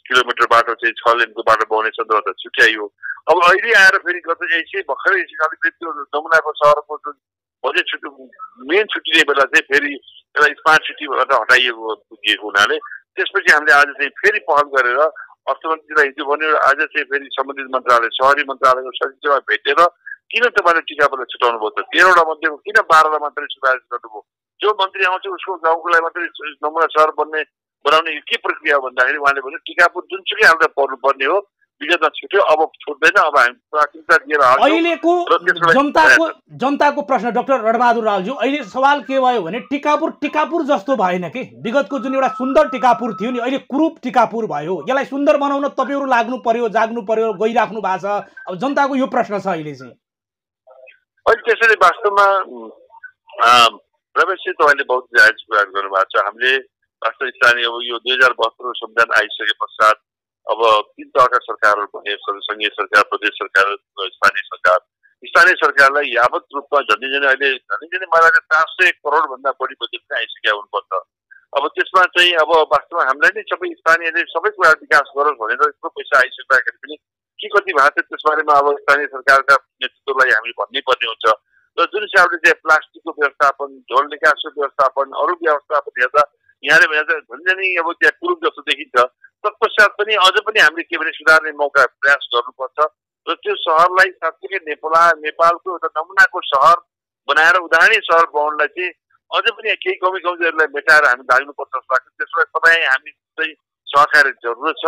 किलोमिटर बाटो चाहिँ 6 लेनको बाटो बनाउने सन्दर्भमा छुट्याइयो। अब अहिले आएर फेरि भर्खरै अलिकति त्यो नमुनाको सहरको जुन बजेट मेन छुट्टिने बेला चाहिँ फेरि एउटा स्मार्ट सिटीबाट हटाइएको बुझिएको हुनाले त्यसपछि हामीले आज चाहिँ फेरि पहल गरेर अर्थमन्त्रीलाई हिजो भन्यो, आज चाहिँ फेरि सम्बन्धित मन्त्रालय सहरी मन्त्रालयको सचिवसँग भेटेर किन तपाईँले टिकापुरलाई छुटाउनु भयो त, 13वटा मध्येको किन 12लाई मात्रै सिफारिस गर्नुभयो? जो मन्त्री आउँछ उसको गाउँको लागि मात्रै नमुना सहर बनाउने के प्रक्रिया हो भन्दाखेरि उहाँले भन्यो टिकापुर जुनसुकै हाल्दा पर्नुपर्ने हो, विगतमा छुट्यो, अब छुट्दैन, अब हामी प्राथमिकता दिएर अहिलेको जनताको प्रश्न डाक्टर रणबहादुर रावलज्यू, अहिले सवाल के भयो भने टिकापुर जस्तो भएन कि विगतको जुन एउटा सुन्दर टिकापुर थियो नि, अहिले कुरूप टिकापुर भयो। यसलाई सुन्दर बनाउन तपाईँहरू लाग्नु पर्यो, जाग्नु पर्यो, गइराख्नु भएको छ। अब जनताको यो प्रश्न छ अहिले चाहिँ। अहिले त्यसैले वास्तवमा रमेशजी तपाईँले बहुत जायज कुरा गर्नुभएको छ। हामीले वास्तव स्थानीय अब यो 2072 संविधान आइसके पश्चात अब 3 तहका सरकारहरू बने, संघीय सरकार, प्रदेश सरकार, स्थानीय सरकारलाई यावत रूपमा झन्डै अहिले मलाई 400 करोड भन्दा बढी बजेट चाहिँ आइसकेका हुनुपर्छ। अब त्यसमा चाहिँ अब वास्तवमा हामीलाई नै सबै स्थानीयले सबै कुरा विकास गरोस् भनेर यत्रो पैसा आइसक्दाखेरि पनि के कति भएको छ त्यसबारेमा अब स्थानीय सरकारका नेतृत्वलाई हामी भन्नै पर्ने हुन्छ। र जुन हिसाबले चाहिँ प्लास्टिकको व्यवस्थापन, ढोल निकासको व्यवस्थापन, अरू व्यवस्थापन हेर्दा यहाँले झन्झनै अब त्यहाँ कुरूप जस्तो देखिन्छ। तत्पश्चात पनि अझ पनि हामीले के भने सुधार्ने मौका प्रयास गर्नुपर्छ र त्यो सहरलाई साँच्चै नेपालको एउटा नमुनाको सहर बनाएर उदाहरणीय सहर बनाउनलाई चाहिँ अझ पनि केही कमी कमजोरीलाई मेटाएर हामी लाग्नुपर्छ जस्तो लाग्छ। त्यसलाई तपाईँ हामी चाहिँ सहकार्य जरुरत छ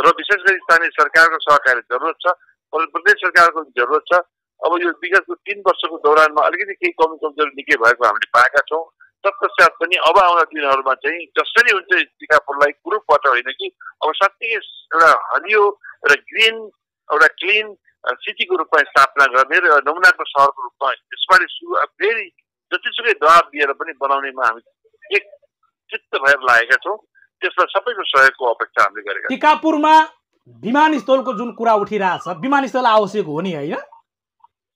र विशेष गरी स्थानीय सरकारको सहकार्य जरुरत छ, प्रदेश सरकारको जरुरत छ। अब यो विगतको 3 वर्षको दौरानमा अलिकति केही कमी कमजोरी निकै भएको हामीले पाएका छौँ। तत्पश्चात पनि अब आउने दिनहरूमा चाहिँ जसरी हुन्छ टिकापुरलाई कुरूपबाट होइन कि अब साँच्चै एउटा हरियो र ग्रिन एउटा क्लिन सिटीको रूपमा स्थापना गर्ने र नमुनाको सहरको रूपमा यसपालि फेरि जतिसुकै दबाब दिएर पनि बनाउनेमा हामी एक चित्त भएर लागेका छौँ। त्यसमा सबैको सहयोगको अपेक्षा हामीले गरेका छौँ। टिकापुरमा विमानस्थलको जुन कुरा उठिरहेछ, विमानस्थल आवश्यक हो नि होइन?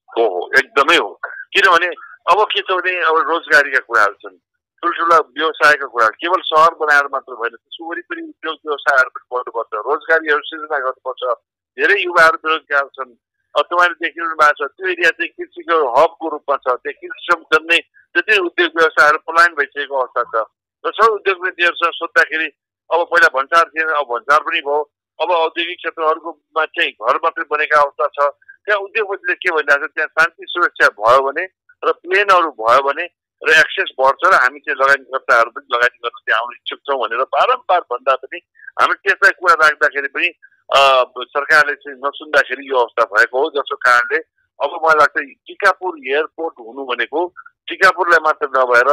हो एकदमै हो। किनभने अब के छ भने अब रोजगारीका कुराहरू छन्, ठुल्ठुला व्यवसायको कुरा केवल सहर बनाएर मात्र भएन, त्यसको वरिपरि उद्योग व्यवसायहरू पनि बढ्नुपर्छ, रोजगारीहरू सृजना गर्नुपर्छ। धेरै युवाहरू बेरोजगार छन्। तपाईँले देखिरहनु भएको छ त्यो एरिया चाहिँ कृषिको हबको रूपमा छ। त्यहाँ कृषिसँग जन्ने जति उद्योग व्यवसायहरू पलायन भइसकेको अवस्था छ र सबै उद्योगपतिहरूसँग सोद्धाखेरि अब पहिला भन्सार थिएन, अब भन्सार पनि भयो। अब औद्योगिक क्षेत्रहरूकोमा चाहिँ घर मात्रै बनेका अवस्था छ। त्यहाँ उद्योगपतिले के भनिरहेको छ, त्यहाँ शान्ति सुरक्षा भयो भने र प्लेनहरू भयो भने र एक्सेस बढ्छ र हामी चाहिँ लगानीकर्ताहरू पनि लगानी गर्न त्यहाँ आउन इच्छुक छौँ भनेर बारम्बार भन्दा पनि हामी त्यसलाई कुरा राख्दाखेरि पनि सरकारले चाहिँ नसुन्दाखेरि यो अवस्था भएको हो। जसको कारणले अब मलाई लाग्छ टिकापुर एयरपोर्ट हुनु भनेको टिकापुरलाई मात्र नभएर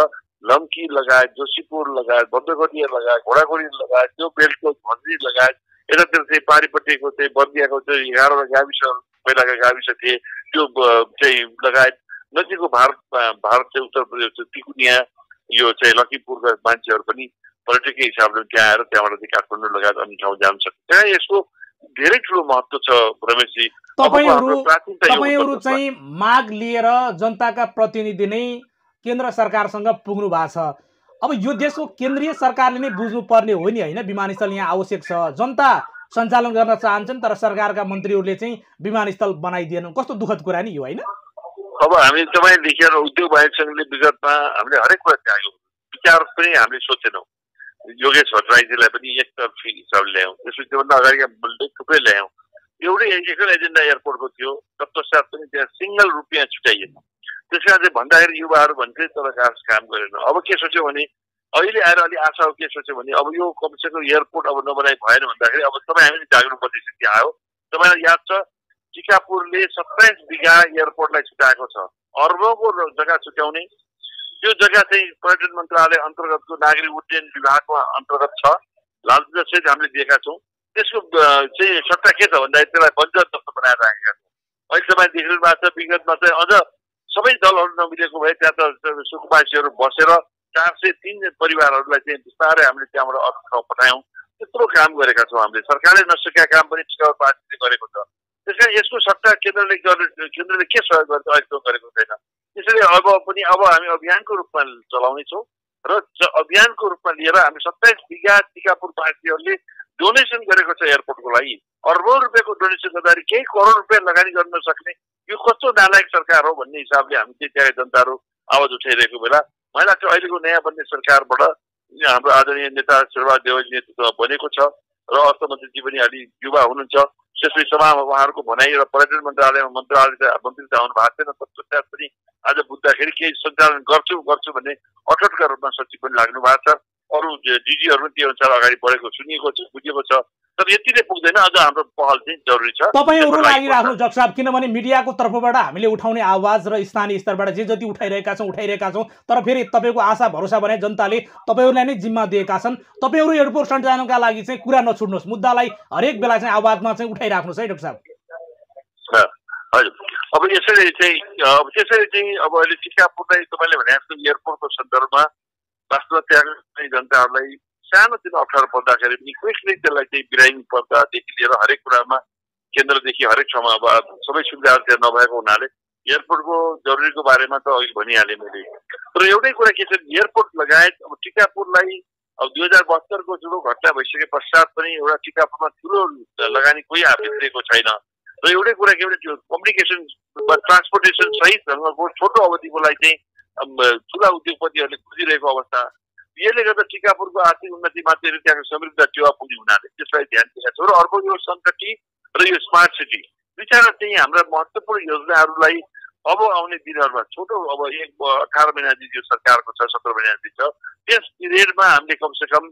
लम्की लगायत, जोशीपुर लगायत, बद्रगढी लगायत, घोडागढी लगायत, त्यो बेल्टको झन्झी लगायत यतातिर चाहिँ पारिपट्टिको चाहिँ बर्दियाको चाहिँ 11 गाविस पहिलाका गाविस थिए त्यो चाहिँ लगायत नजिकको भारत चाहिँ उत्तर प्रदेश तिकुनिया यो चाहिँ लखिमपुरका मान्छेहरू पनि पर्यटकीय हिसाबले त्यहाँ आएर त्यहाँबाट चाहिँ काठमाडौँ लगायत अन्य ठाउँ जान सक्छ। त्यहाँ यसको धेरै ठुलो महत्त्व छ रमेशजी। तपाईहरु चाहिँ माग लिएर जनताका प्रतिनिधि नै केन्द्र सरकारसँग पुग्नु भएको छ। अब यो देशको केन्द्रीय सरकारले नै बुझ्नु पर्ने हो नि हैन, विमानस्थल यहाँ आवश्यक छ, जनता सञ्चालन गर्न चाहन्छन् तर सरकारका मन्त्रीहरूले चाहिँ विमानस्थल बनाइदिएनन्। कस्तो दुःखद कुरा नि यो हैन। अब हामी तपाईँ लेखेर उद्योग वाणिज्य सङ्घले विगतमा हामीले हरेक कुरा त्याग्यौँ, विचार पनि हामीले सोचेनौँ। योगेश भट्टराईजीलाई पनि एकतर्फी हिसाबले ल्यायौँ, त्यसपछि त्योभन्दा अगाडिका मुलले थुप्रै ल्यायौँ। एउटै एजेन्डा एयरपोर्टको थियो, तत्पश्चात पनि त्यहाँ सिङ्गल रुपियाँ छुट्याइएन। त्यस कारण चाहिँ भन्दाखेरि युवाहरू भन्थे तर काम गरेन। अब के सोच्यो भने अहिले आएर अलि आशा हो, के सोच्यो भने अब यो कमसेकम एयरपोर्ट अब नबनाइ भएन भन्दाखेरि अब तपाईँ हामीले जाग्नु पर्ने स्थिति आयो। तपाईँलाई याद छ टिकापुरले 27 बिघा एयरपोर्टलाई छुट्याएको छ, अर्बौंको जग्गा छुट्याउने। त्यो जग्गा चाहिँ पर्यटन मन्त्रालय अन्तर्गतको नागरिक उड्डयन विभागको अन्तर्गत छ, लालसहित हामीले दिएका छौँ। त्यसको चाहिँ सट्टा के छ भन्दाखेरि त्यसलाई बन्जर जस्तो बनाएर राखेका छौँ। अहिले तपाईँ देखिरहनु भएको छ विगतमा चाहिँ अझ सबै दलहरू नमिलेको भए त्यहाँ त सुकुम्बासीहरू बसेर 403 परिवारहरूलाई चाहिँ बिस्तारै हामीले त्यहाँबाट अर्को ठाउँ पठायौँ। त्यत्रो काम गरेका छौँ हामीले। सरकारले नसकेका काम पनि टिकापुर पार्टीले गरेको छ। त्यसकारण यसको सट्टा केन्द्रले के सहयोग गर्छ अहिले गरेको छैन। त्यसैले अब हामी अभियानको रूपमा चलाउनेछौँ र अभियानको रूपमा लिएर हामी 27 बिघा टिकापुर पार्टीहरूले डोनेसन गरेको छ एयरपोर्टको लागि। अर्बौं रुपियाँको डोनेसन गर्दाखेरि केही करोड रुपियाँ लगानी गर्न सक्ने यो कस्तो नालायक सरकार हो भन्ने हिसाबले हामी चाहिँ त्यहाँ जनताहरू आवाज उठाइरहेको बेला मलाई लाग्छ अहिलेको नयाँ बन्ने सरकारबाट हाम्रो आदरणीय नेता शेरबहादुर देउवाजी नेतृत्वमा बनेको छ र अर्थमन्त्रीजी पनि अलि युवा हुनुहुन्छ। त्यसपछि सभामा उहाँहरूको भनाइ र पर्यटन मन्त्रालयमा मन्त्री त आउनु भएको छैन, तत्पश्चात पनि आज बुझ्दाखेरि केही सञ्चालन गर्छु भन्ने अठोटका रूपमा सचिव पनि लाग्नु भएको छ। अरू डिजीहरू पनि त्यो अनुसार अगाडि बढेको सुनिएको छ, बुझेको छ। तर यतिले पुग्दैन, अझ हाम्रो पहल चाहिँ जरुरी छ। तपाईहरु लागिराख्नु जक साहब, किनभने मिडियाको तर्फबाट हामीले उठाउने आवाज र स्थानीय स्तरबाट जे जति उठाइरहेका छौँ, तर फेरि तपाईको आशा भरोसा भने जनताले तपाईहरुलाई नै जिम्मा दिएका छन्। तपाईहरु एयरपोर्ट सञ्चालनका लागि चाहिँ कुरा नछुड्नुहोस्, मुद्दालाई हरेक बेला चाहिँ आवाजमा चाहिँ उठाइराख्नुहोस् है डाक्टर साहब। हजुर, अब यसरी चाहिँ अब अहिले टिकापुरलाई तपाईँले भने जस्तो एयरपोर्टको सन्दर्भमा वास्तवमा त्यहाँ जनताहरूलाई सानोतिनो अप्ठ्यारो पर्दाखेरि पनि क्विकली त्यसलाई चाहिँ बिरामी पर्दादेखि लिएर हरेक कुरामा केन्द्रदेखि हरेक ठाउँमा अब सबै सुविधाहरू त्यहाँ नभएको हुनाले एयरपोर्टको जरुरीको बारेमा त अघि भनिहालेँ मैले। तर एउटै कुरा के छ, एयरपोर्ट लगायत अब टिकापुरलाई अब 2072को ठुलो घटना भइसके पश्चात पनि एउटा टिकापुरमा ठुलो लगानी कोही भित्रिएको छैन। र एउटै कुरा के भने त्यो कम्युनिकेसन ट्रान्सपोर्टेसन सहित ढङ्गको छोटो अवधिको लागि चाहिँ ठुला उद्योगपतिहरूले खोजिरहेको अवस्था, यसले गर्दा टिकापुरको आर्थिक उन्नति मात्रै त्यहाँको समृद्ध टेवा पुग्ने हुनाले त्यसलाई ध्यान दिएका छौँ। र अर्को यो सङ्कटी र यो स्मार्ट सिटी विचार चाहिँ हाम्रा महत्त्वपूर्ण योजनाहरूलाई अब आउने दिनहरूमा छोटो अब 18 महिनादेखि यो सरकारको छ, 17 महिनादेखि छ, त्यस पिरियडमा हामीले कमसेकम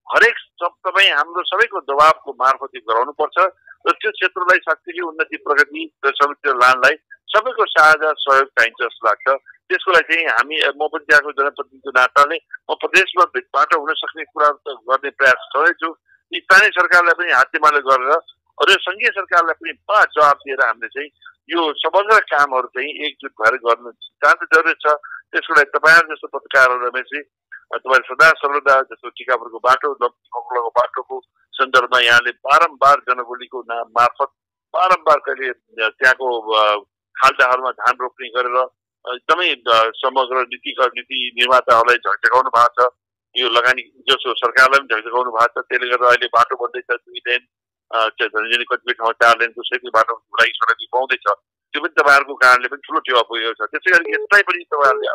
हरेक तपाईँ हाम्रो सबैको दबावको मार्फत गराउनुपर्छ र त्यो क्षेत्रलाई साँच्चै उन्नति प्रगति र समृद्धि लानलाई सबैको साझा सहयोग चाहिन्छ जस्तो लाग्छ। त्यसको लागि चाहिँ हामी म पनि त्यहाँको जनप्रतिनिधिको नाताले म प्रदेशमा भिडबाट हुन सक्ने कुराहरू त गर्ने प्रयास गर्दैछु। स्थानीय सरकारलाई पनि हातेमालो गरेर अरू सङ्घीय सरकारलाई पनि जवाब दिएर हामीले चाहिँ यो समग्र कामहरू चाहिँ एकजुट भएर गर्नु चाहन्छ जरुरी छ। त्यसको लागि तपाईँहरू जस्तो पत्रकारहरू रमेशजी, तपाईँले सदा सर्वदा जस्तो टिकापुरको बाटो लक्ष्मीको बाटोको सन्दर्भमा यहाँले बारम्बार जनबोलीको मार्फत बारम्बार कहिले त्यहाँको खाल्टाहरूमा धान रोप्ने गरेर एकदमै समग्र नीति निर्माताहरूलाई झकझकाउनु भएको छ। यो लगानी जसो सरकारलाई पनि झकझकाउनु भएको छ। त्यसले गर्दा अहिले बाटो बन्दैछ 2 लेन झन्झनी कतिपय ठाउँमा 4 लेनको सहित बाटो लागि सडक पाउँदैछ। त्यो पनि तपाईँहरूको कारणले पनि ठुलो टेवा पुगेको छ। त्यसै गरी यसलाई पनि तपाईँहरूले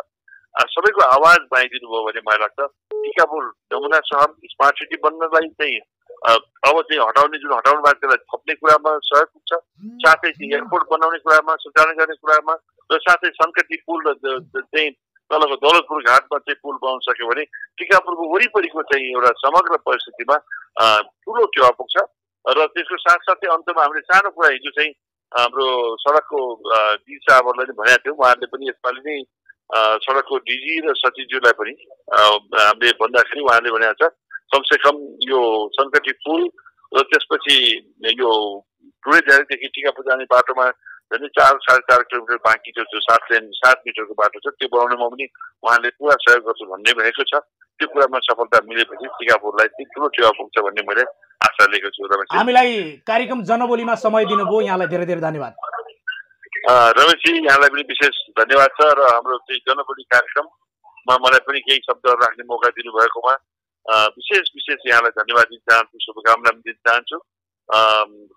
सबैको आवाज बाँधिदिनु भयो भने मलाई लाग्छ टिकापुर नमुना सहर स्मार्ट सिटी बन्नलाई चाहिँ अब चाहिँ हटाउने जुन हटाउनु भएको त्यसलाई थप्ने कुरामा सहयोग हुन्छ। साथै एयरपोर्ट बनाउने कुरामा सञ्चालन गर्ने कुरामा र साथै सङ्कटी पुल चाहिँ तलको दौलतपुर घाटमा चाहिँ पुल बनाउन सक्यो भने टिकापुरको वरिपरिको चाहिँ एउटा समग्र परिस्थितिमा ठुलो टेवा पुग्छ। र त्यसको साथसाथै अन्तमा हामीले सानो कुरा हिजो चाहिँ हाम्रो सडकको डिजी साहबहरूलाई पनि भनेका थियौँ। उहाँहरूले पनि यसपालि नै सडकको डिजी र सचिवज्यूलाई पनि हामीले भन्दाखेरि उहाँले भनेको छ कमसेकम यो सङ्कटी पुल र त्यसपछि यो टुरेझारीदेखि टिकापुर जाने बाटोमा झन् 4-4.5 किलोमिटर बाँकी छ। जो 7 मिटरको बाटो छ त्यो बनाउनेमा पनि उहाँले पुरा सहयोग गर्छु भन्ने भएको छ। त्यो कुरामा सफलता मिलेपछि टिकापुरलाई ठुलो टेवा पुग्छ भन्ने मैले आशा लिएको छु। रमेश हामीलाई कार्यक्रम जनबोलीमा समय दिनुभयो, यहाँलाई धेरै धेरै धन्यवाद। रमेशजी यहाँलाई पनि विशेष धन्यवाद छ र हाम्रो चाहिँ जनबोली कार्यक्रममा मलाई पनि केही शब्दहरू राख्ने मौका दिनुभएकोमा विशेष यहाँलाई धन्यवाद दिन चाहन्छु, शुभकामना दिन चाहन्छु।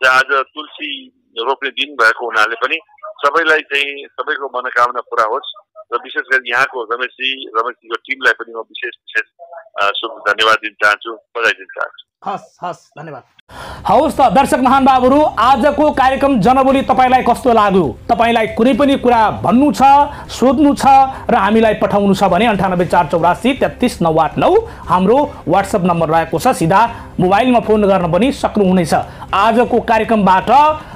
आज तुलसी रोप्ने दिन भएको हुनाले पनि सबैलाई चाहिँ सबैको मनोकामना पुरा होस् र विशेष गरी यहाँको रमेशजीको टिमलाई पनि म विशेष शुभ धन्यवाद दिन चाहन्छु, बधाई दिन चाहन्छु। हस् धन्यवाद। हवस् त दर्शक महानुभावहरू, आजको कार्यक्रम जनबोली तपाईँलाई कस्तो लाग्यो? तपाईँलाई कुनै पनि कुरा भन्नु छ, सोध्नु छ र हामीलाई पठाउनु छ भने 9848433989 हाम्रो वाट्सएप नम्बर रहेको छ। सिधा मोबाइलमा फोन गर्न पनि सक्नुहुनेछ। आजको कार्यक्रमबाट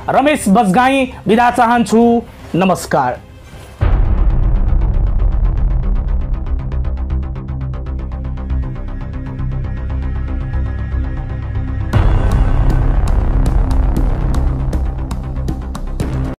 रमेश बजगाई बिदा चाहन्छु। नमस्कार।